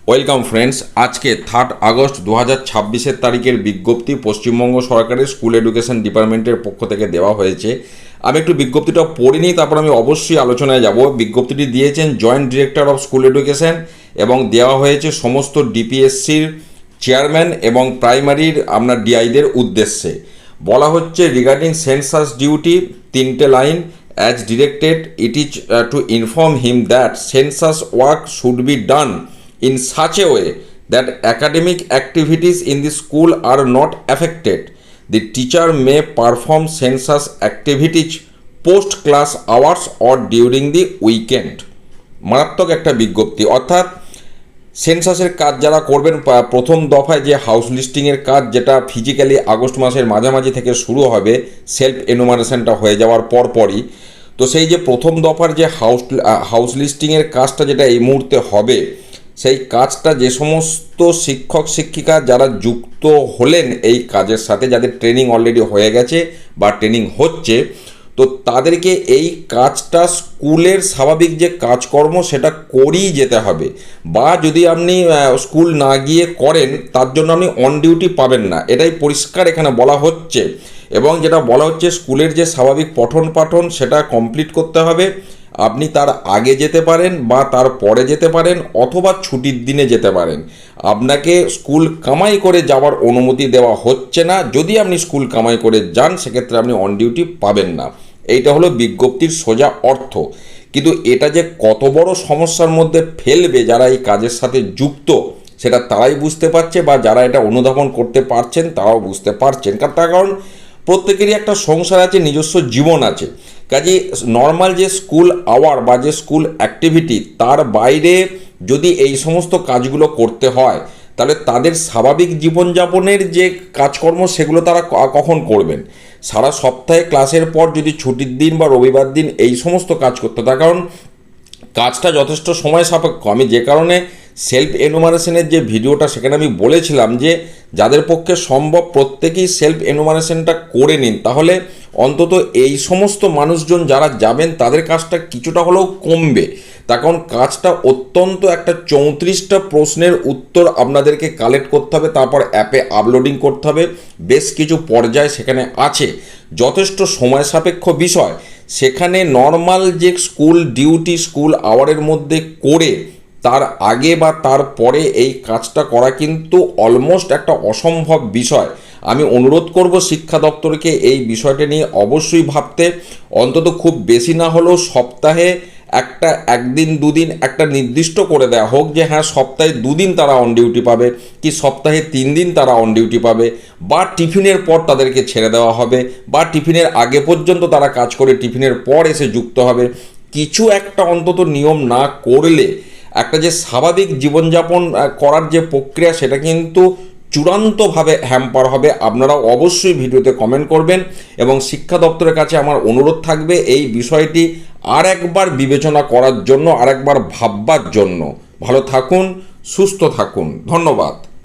Welcome friends. আজকে 3 August 2026 তারিখের বিজ্ঞপ্তি পশ্চিমবঙ্গ সরকারের স্কুল এডুকেশন ডিপার্টমেন্টের পক্ষ থেকে দেওয়া হয়েছে। আমি একটু বিজ্ঞপ্তিটা পড়ে নিই, তারপর আমি অবশ্যই আলোচনায় যাব। বিজ্ঞপ্তিটি দিয়েছেন joint director of school education এবং দেওয়া হয়েছে সমস্ত ডিপিএসসির চেয়ারম্যান এবং প্রাইমারির আপনার ডিআইদের উদ্দেশ্যে। বলা হচ্ছে রিগার্ডিং সেন্সাস ডিউটি, 3টে line. As directed it is to inform him that census work should be done in such a way that academic activities in the school are not affected. The teacher may perform census activities post class hours or during the weekend. মারাত্মক একটা বিজ্ঞপ্তি, অর্থাৎ সেন্সাসের কাজ যারা করবেন, প্রথম দফায় যে হাউস লিস্টিংয়ের কাজ, যেটা ফিজিক্যালি আগস্ট মাসের মাঝামাঝি থেকে শুরু হবে সেলফ এনুমারেশনটা হয়ে যাওয়ার পরপরই, তো সেই যে প্রথম দফার যে হাউস লিস্টিংয়ের কাজটা যেটা এই মুহূর্তে হবে, সেই কাজটা যে সমস্ত শিক্ষক শিক্ষিকা যারা যুক্ত হলেন এই কাজের সাথে, যাদের ট্রেনিং অলরেডি হয়ে গেছে বা ট্রেনিং হচ্ছে, তো তাদেরকে এই কাজটা স্কুলের স্বাভাবিক যে কাজকর্ম সেটা করেই যেতে হবে। বা যদি আপনি স্কুল না গিয়ে করেন, তার জন্য আপনি অন ডিউটি পাবেন না, এটাই পরিষ্কার এখানে বলা হচ্ছে। এবং যেটা বলা হচ্ছে, স্কুলের যে স্বাভাবিক পঠন পাঠন সেটা কমপ্লিট করতে হবে। আপনি তার আগে যেতে পারেন বা তার পরে যেতে পারেন, অথবা ছুটির দিনে যেতে পারেন। আপনাকে স্কুল কামাই করে যাওয়ার অনুমতি দেওয়া হচ্ছে না। যদি আপনি স্কুল কামাই করে যান, সেক্ষেত্রে আপনি অন ডিউটি পাবেন না। এইটা হলো বিজ্ঞপ্তির সোজা অর্থ। কিন্তু এটা যে কত বড় সমস্যার মধ্যে ফেলবে যারা এই কাজের সাথে যুক্ত, সেটা তারাই বুঝতে পারছে, বা যারা এটা অনুধাবন করতে পারছেন তারাও বুঝতে পারছেন। কারণ প্রত্যেকেরই একটা সংসার আছে, নিজস্ব জীবন আছে। কাজে নর্মাল যে স্কুল আওয়ার বা যে স্কুল অ্যাক্টিভিটি, তার বাইরে যদি এই সমস্ত কাজগুলো করতে হয়, তাহলে তাদের স্বাভাবিক জীবনযাপনের যে কাজকর্ম সেগুলো তারা কখন করবেন? সারা সপ্তাহে ক্লাসের পর যদি ছুটির দিন বা রবিবার দিন এই সমস্ত কাজ করতে, তার কারণ কাজটা যথেষ্ট সময় সাপেক্ষ। আমি যে কারণে সেলফ এনুমারেশনের যে ভিডিওটা, সেখানে আমি বলেছিলাম যে যাদের পক্ষে সম্ভব প্রত্যেকেই সেলফ এনুমারেশনটা করে নিন, তাহলে অন্তত এই সমস্ত মানুষজন যারা যাবেন তাদের কাজটা কিছুটা হলেও কমবে। তার কারণ কাজটা অত্যন্ত একটা 34টা প্রশ্নের উত্তর আপনাদেরকে কালেক্ট করতে হবে, তারপর অ্যাপে আপলোডিং করতে হবে। বেশ কিছু পর্যায় সেখানে আছে, যথেষ্ট সময় সাপেক্ষ বিষয়। সেখানে নর্মাল যে স্কুল ডিউটি, স্কুল আওয়ারের মধ্যে করে তার আগে বা তার পরে এই কাজটা করা কিন্তু অলমোস্ট একটা অসম্ভব বিষয়। আমি অনুরোধ করব শিক্ষা দপ্তরকে এই বিষয়টা নিয়ে অবশ্যই ভাবতে। অন্তত খুব বেশি না হলেও সপ্তাহে একদিন দুদিন একটা নির্দিষ্ট করে দেওয়া হোক, যে হ্যাঁ সপ্তাহে 2 দিন তারা অন ডিউটি পাবে, কি সপ্তাহে 3 দিন তারা অন ডিউটি পাবে, বা টিফিনের পর তাদেরকে ছেড়ে দেওয়া হবে, বা টিফিনের আগে পর্যন্ত তারা কাজ করে টিফিনের পর এসে যুক্ত হবে। কিছু একটা অন্তত নিয়ম না করলে একটা যে স্বাভাবিক জীবনযাপন করার যে প্রক্রিয়া, সেটা কিন্তু চূড়ান্তভাবে হ্যাম্পার হবে। আপনারাও অবশ্যই ভিডিওতে কমেন্ট করবেন, এবং শিক্ষা দপ্তরের কাছে আমার অনুরোধ থাকবে এই বিষয়টি আর একবার বিবেচনা করার জন্য, আর একবার ভাববার জন্য। ভালো থাকুন, সুস্থ থাকুন, ধন্যবাদ।